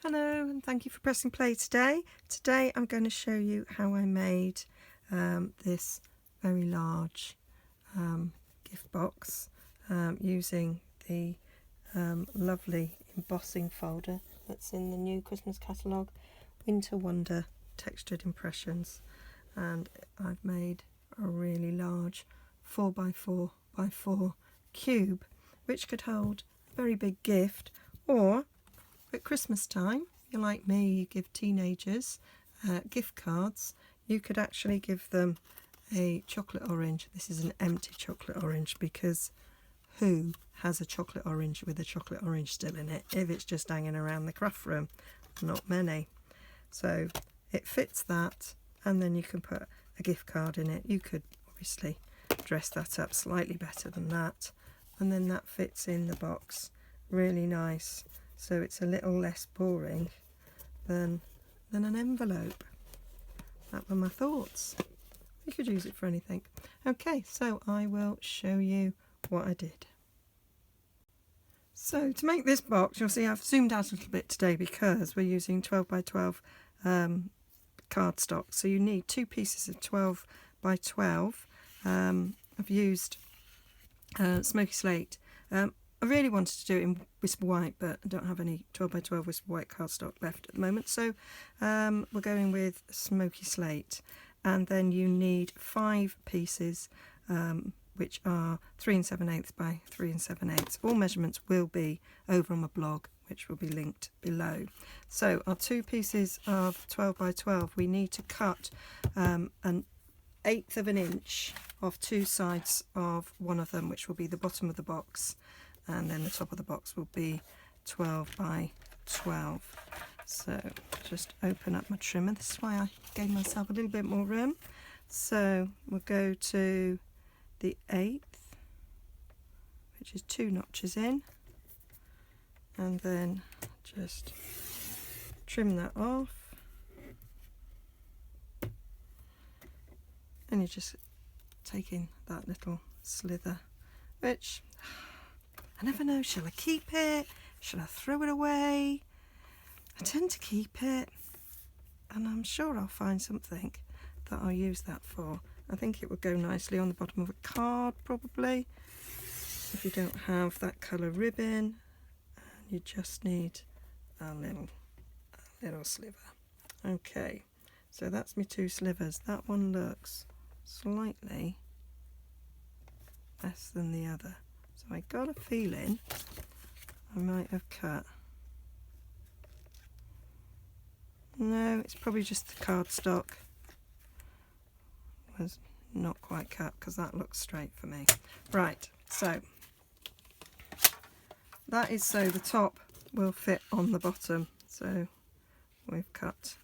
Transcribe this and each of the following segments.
Hello and thank you for pressing play today. Today I'm going to show you how I made this very large gift box using the lovely embossing folder that's in the new Christmas catalogue, Winter Wonder Textured Impressions, and I've made a really large 4x4x4 cube which could hold a very big gift, or at Christmas time, you're like me, you give teenagers gift cards. You could actually give them a chocolate orange. This is an empty chocolate orange because who has a chocolate orange with a chocolate orange still in it if it's just hanging around the craft room? Not many. So it fits that, and then you can put a gift card in it. You could obviously dress that up slightly better than that, and then that fits in the box really nice. So it's a little less boring than an envelope. That were my thoughts. You could use it for anything. Okay, so I will show you what I did. So to make this box, you'll see I've zoomed out a little bit today because we're using 12x12 cardstock. So you need 2 pieces of 12x12. I've used smoky slate. I really wanted to do it in Whisper White, but I don't have any 12x12 Whisper White cardstock left at the moment, so we're going with Smoky Slate. And then you need 5 pieces, which are 3 7/8 by 3 7/8. All measurements will be over on my blog, which will be linked below. So our 2 pieces of 12x12, we need to cut an 1/8 of an inch off 2 sides of one of them, which will be the bottom of the box, and then the top of the box will be 12x12. So just open up my trimmer. This is why I gave myself a little bit more room. So we'll go to the 1/8, which is 2 notches in, and then just trim that off, and you're just taking that little slither, which I never know, shall I keep it? Shall I throw it away? I tend to keep it, and I'm sure I'll find something that I'll use that for. I think it would go nicely on the bottom of a card, probably, if you don't have that colour ribbon, and you just need a little sliver. Okay, so that's my 2 slivers. That one looks slightly less than the other. So I got a feeling I might have cut. No, it's probably just the cardstock was not quite cut, because that looks straight for me. Right, so that is so the top will fit on the bottom. So we've cut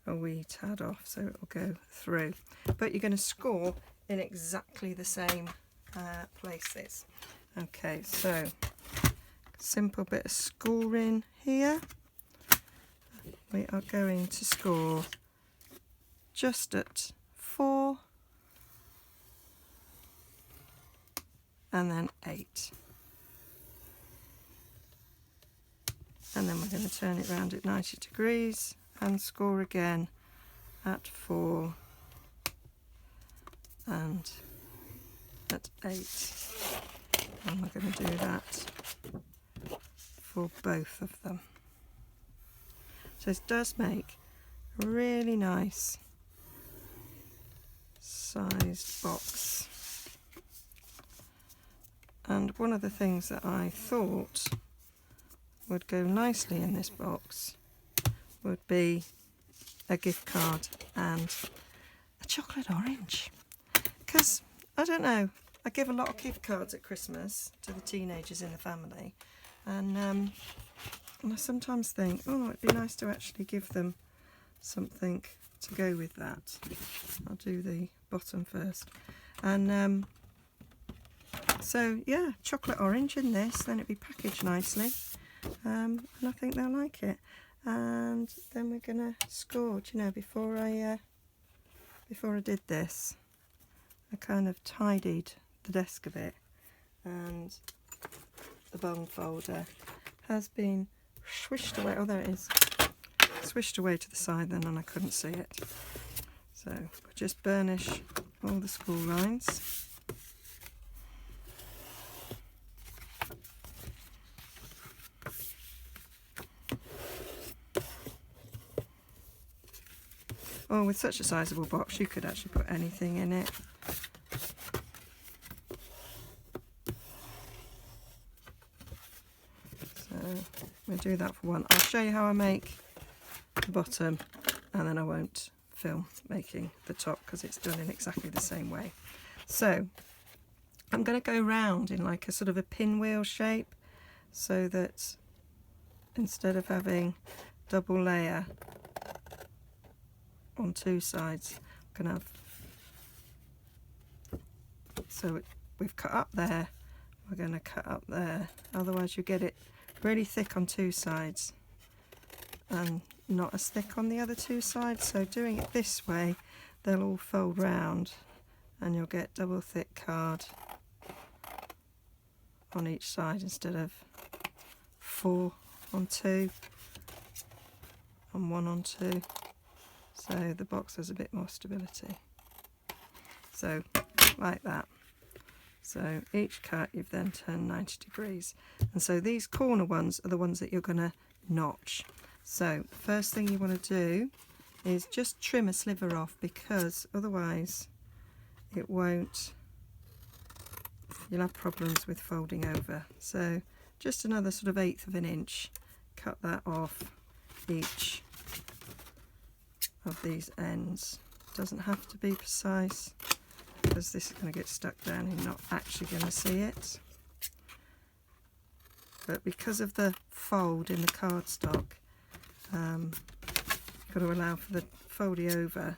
a wee tad off so it will go through. But you're going to score in exactly the same places. Okay, so simple bit of scoring here. We are going to score just at 4 and then 8. And then we're going to turn it round at 90 degrees and score again at 4 and at 8. And we're going to do that for both of them. So this does make a really nice sized box. And one of the things that I thought would go nicely in this box would be a gift card and a chocolate orange. Because, I don't know, I give a lot of gift cards at Christmas to the teenagers in the family, and I sometimes think, oh, it'd be nice to actually give them something to go with that. I'll do the bottom first. And so, yeah, chocolate orange in this, then it'd be packaged nicely, and I think they'll like it. And then we're going to score. Do you know, before I did this, I kind of tidied the desk a bit, and the bone folder has been swished away. Oh, there it is. Swished away to the side then, and I couldn't see it. So we'll just burnish all the school lines. Oh, with such a sizable box, you could actually put anything in it. So we'll do that for one. I'll show you how I make the bottom, and then I won't film making the top because it's done in exactly the same way. So I'm going to go round in like a sort of a pinwheel shape, so that instead of having double layer on two sides, I'm going to have, so we've cut up there, we're going to cut up there, otherwise you get it really thick on two sides and not as thick on the other two sides. So doing it this way, they'll all fold round and you'll get double thick card on each side instead of 4 on 2 and 1 on 2. So the box has a bit more stability. So like that. So each cut you've then turned 90 degrees. And so these corner ones are the ones that you're going to notch. So first thing you want to do is just trim a sliver off, because otherwise it won't, you'll have problems with folding over. So just another sort of 1/8 of an inch, cut that off each of these ends. Doesn't have to be precise, because this is going to get stuck down and you're not actually going to see it. But because of the fold in the cardstock, you've got to allow for the folding over.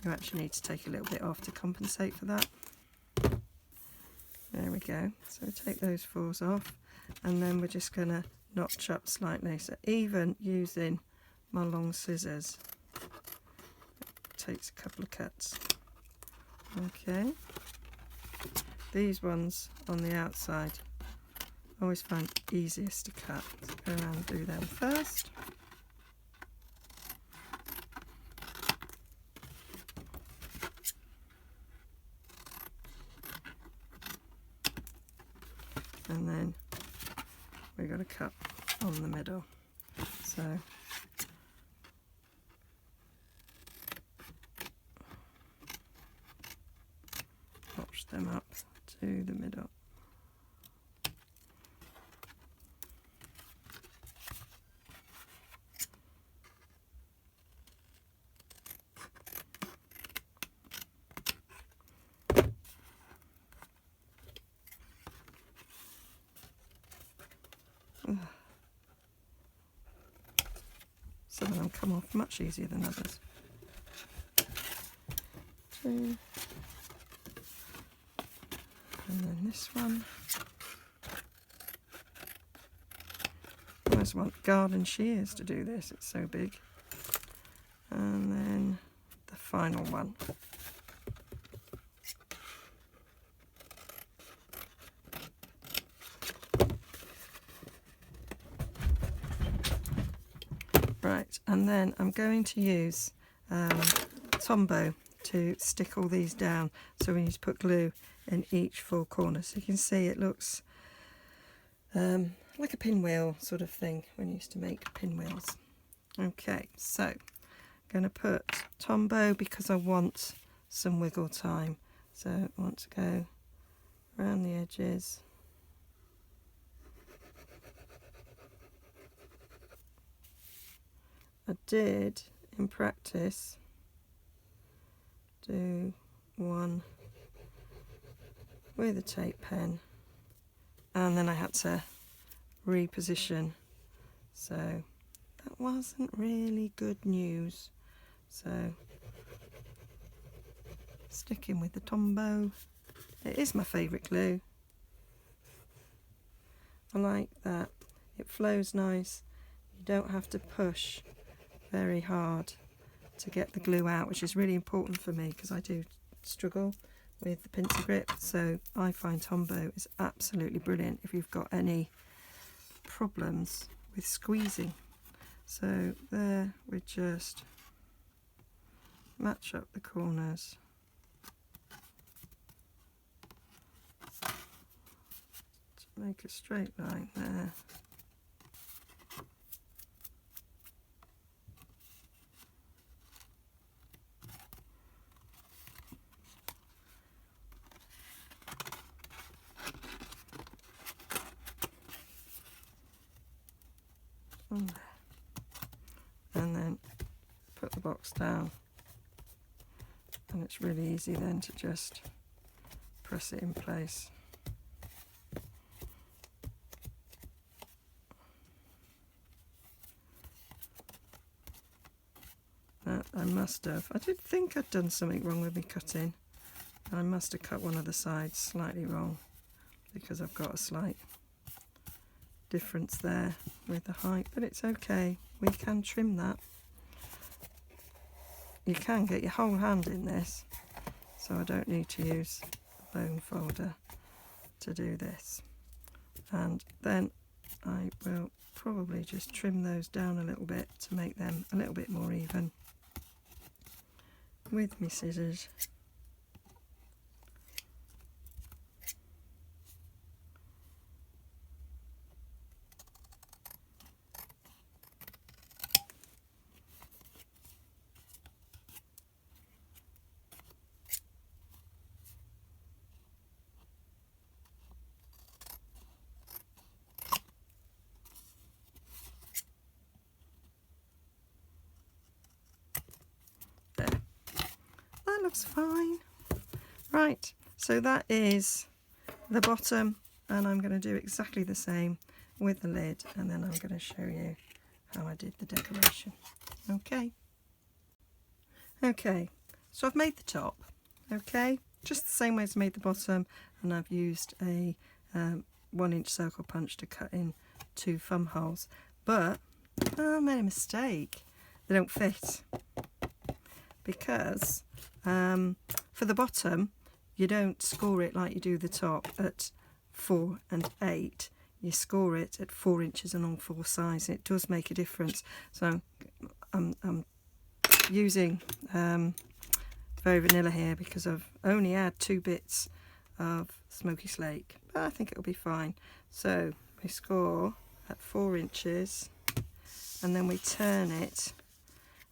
You actually need to take a little bit off to compensate for that. There we go. So take those 4s off, and then we're just going to notch up slightly. So even using my long scissors, it takes a couple of cuts. Okay. These ones on the outside I always find easiest to cut. So go around and do them first. And then we've got to cut on the middle. So notch them up to the middle. Some of them come off much easier than others. 2, and then this one. I almost want garden shears to do this, it's so big. And then the final one. Right, and then I'm going to use Tombow to stick all these down, so we need to put glue in each 4 corners. So you can see it looks like a pinwheel sort of thing when you used to make pinwheels. Okay, so I'm going to put Tombow because I want some wiggle time. So I want to go around the edges. I did, in practice, do one with a tape pen, and then I had to reposition, so that wasn't really good news. So sticking with the Tombow. It is my favourite glue. I like that. It flows nice. You don't have to push very hard to get the glue out, which is really important for me because I do struggle with the pincer grip. So I find Tombow is absolutely brilliant if you've got any problems with squeezing. So there we just match up the corners. To make a straight line there. And then put the box down, and it's really easy then to just press it in place. I did think I'd done something wrong with me cutting. I must have cut one of the sides slightly wrong, because I've got a slight difference there with the height, but it's okay, we can trim that. You can get your whole hand in this, so I don't need to use a bone folder to do this. And then I will probably just trim those down a little bit to make them a little bit more even with my scissors. That looks fine. Right, so that is the bottom, and I'm going to do exactly the same with the lid, and then I'm going to show you how I did the decoration. Okay, so I've made the top, just the same way as I made the bottom, and I've used a 1-inch circle punch to cut in 2 thumb holes, but I made a mistake. They don't fit, because for the bottom you don't score it like you do the top at 4 and 8. You score it at 4 inches on all 4 sides. It does make a difference. So I'm using very vanilla here because I've only had 2 bits of smoky slate, but I think it'll be fine. So we score at 4 inches, and then we turn it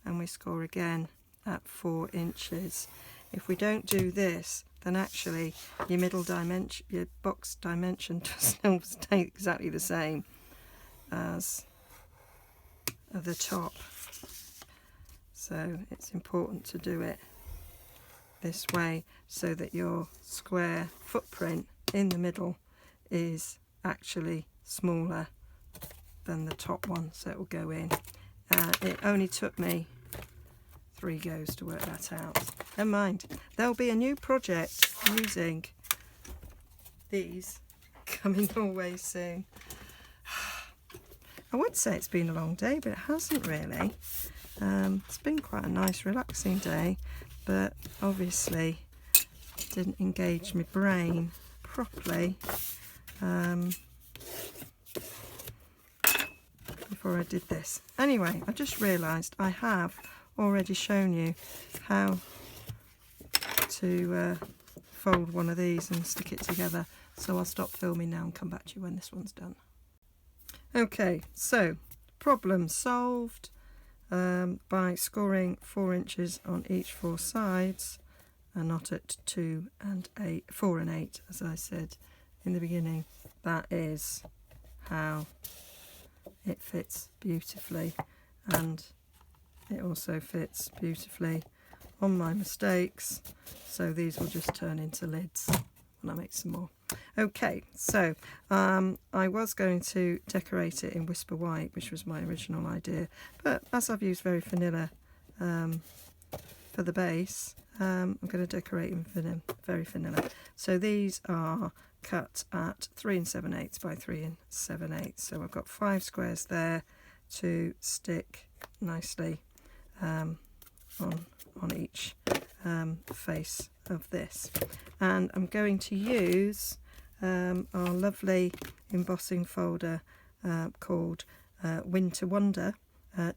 and we score again at 4 inches. If we don't do this, then actually your middle dimension, your box dimension, doesn't stay exactly the same as the top. So it's important to do it this way so that your square footprint in the middle is actually smaller than the top one, so it will go in. It only took me 3 goes to work that out. Never mind, there'll be a new project using these coming your way soon. I would say it's been a long day, but it hasn't really. It's been quite a nice relaxing day, but obviously didn't engage my brain properly before I did this. Anyway, I just realised I have already shown you how to fold one of these and stick it together, so I'll stop filming now and come back to you when this one's done. Okay, so problem solved by scoring 4 inches on each 4 sides, and not at 4 and 8 as I said in the beginning. That is how it fits beautifully, and it also fits beautifully on my mistakes, so these will just turn into lids when I make some more. Okay, so I was going to decorate it in Whisper White, which was my original idea, but as I've used very vanilla for the base, I'm going to decorate in very vanilla. So these are cut at 3 7/8 by 3 7/8, so I've got 5 squares there to stick nicely on each face of this, and I'm going to use our lovely embossing folder called Winter Wonder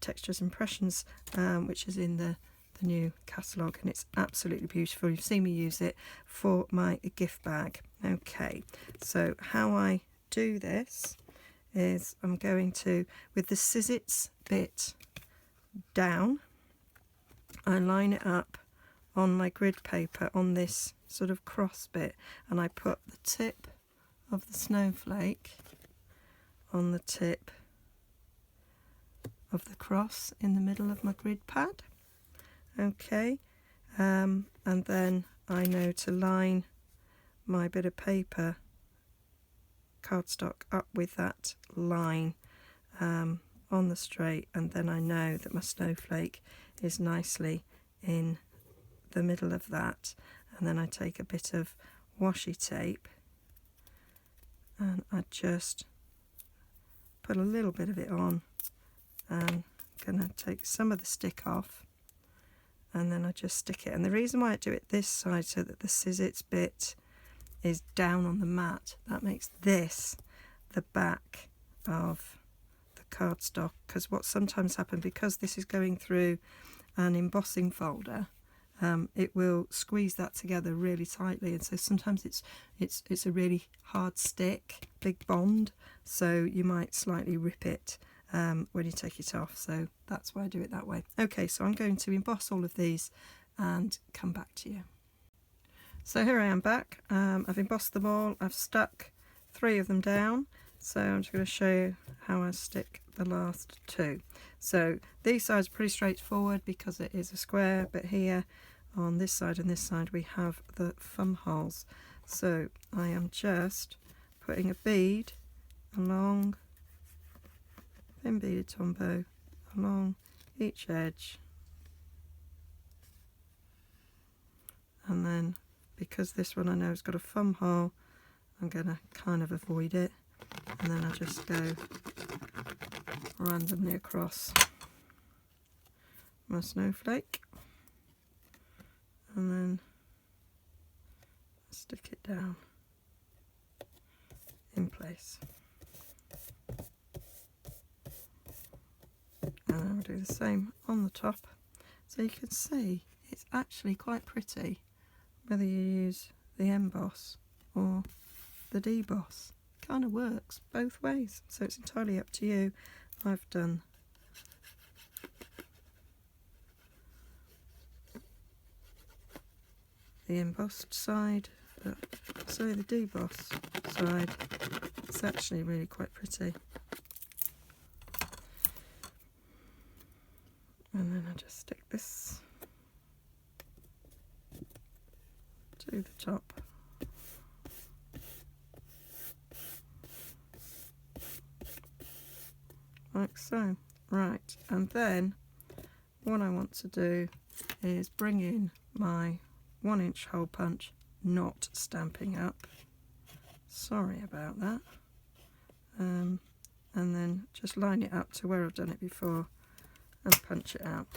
Textures Impressions, which is in the new catalogue, and it's absolutely beautiful. You've seen me use it for my gift bag. Okay, so how I do this is I'm going to, with the scissors bit down, I line it up on my grid paper on this sort of cross bit, and I put the tip of the snowflake on the tip of the cross in the middle of my grid pad. Okay, and then I know to line my bit of paper cardstock up with that line on the straight, and then I know that my snowflake is nicely in the middle of that, and then I take a bit of washi tape and I just put a little bit of it on, and I'm going to take some of the stick off, and then I just stick it. And the reason why I do it this side, so that the scissors bit is down on the mat, that makes this the back of the cardstock, because what sometimes happens, because this is going through an embossing folder, it will squeeze that together really tightly, and so sometimes it's a really hard stick, big bond, so you might slightly rip it when you take it off. So that's why I do it that way. Okay, so I'm going to emboss all of these and come back to you. So here I am back. I've embossed them all. I've stuck 3 of them down, so I'm just going to show you how I stick the last 2. So these sides are pretty straightforward because it is a square, but here on this side and this side we have the thumb holes. So I am just putting a bead along, thin beaded tombow along each edge, and then because this one I know has got a thumb hole, I'm going to kind of avoid it, and then I just go randomly across my snowflake, and then stick it down in place. And then I'll do the same on the top. So you can see it's actually quite pretty whether you use the emboss or the deboss. Kind of works both ways, so it's entirely up to you. I've done the embossed side, so the deboss side, it's actually really quite pretty. And then I just stick this to the top. Like so. Right, and then what I want to do is bring in my 1-inch hole punch, not Stampin' Up. Sorry about that. And then just line it up to where I've done it before and punch it out.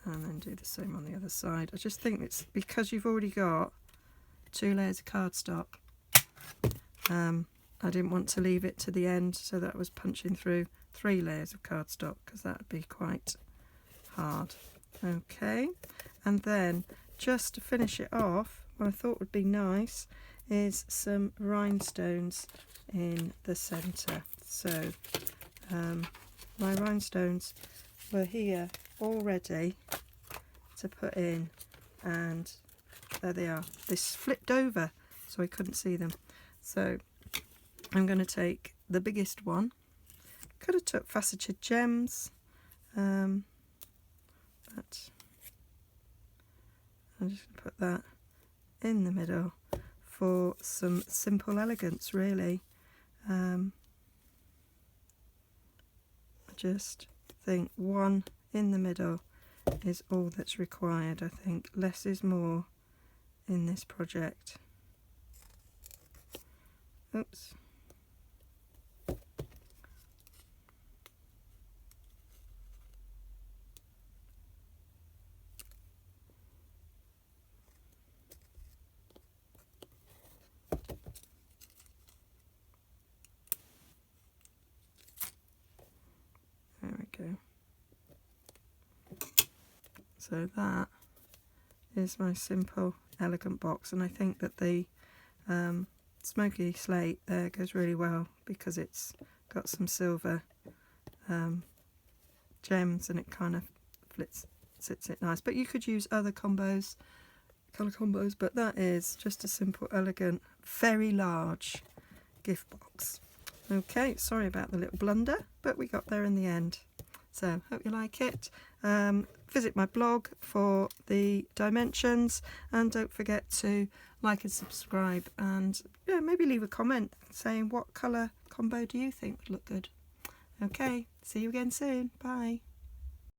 And then do the same on the other side. I just think it's because you've already got 2 layers of cardstock. I didn't want to leave it to the end so that I was punching through 3 layers of cardstock, because that would be quite hard. Okay, and then just to finish it off, what I thought would be nice is some rhinestones in the centre. So my rhinestones were here all ready to put in, and there they are. This flipped over so I couldn't see them. So I'm going to take the biggest one. Could have took faceted gems, but I'm just going to put that in the middle for some simple elegance, really. I just think 1 in the middle is all that's required. I think less is more in this project. Oops. go. So that is my simple, elegant box, and I think that the smoky slate there goes really well because it's got some silver gems and it kind of sits it nice. But you could use other combos, colour combos, but that is just a simple, elegant, very large gift box. Okay, sorry about the little blunder, but we got there in the end. So hope you like it. Visit my blog for the dimensions, and don't forget to like and subscribe, and maybe leave a comment saying what colour combo do you think would look good. Okay, see you again soon. Bye.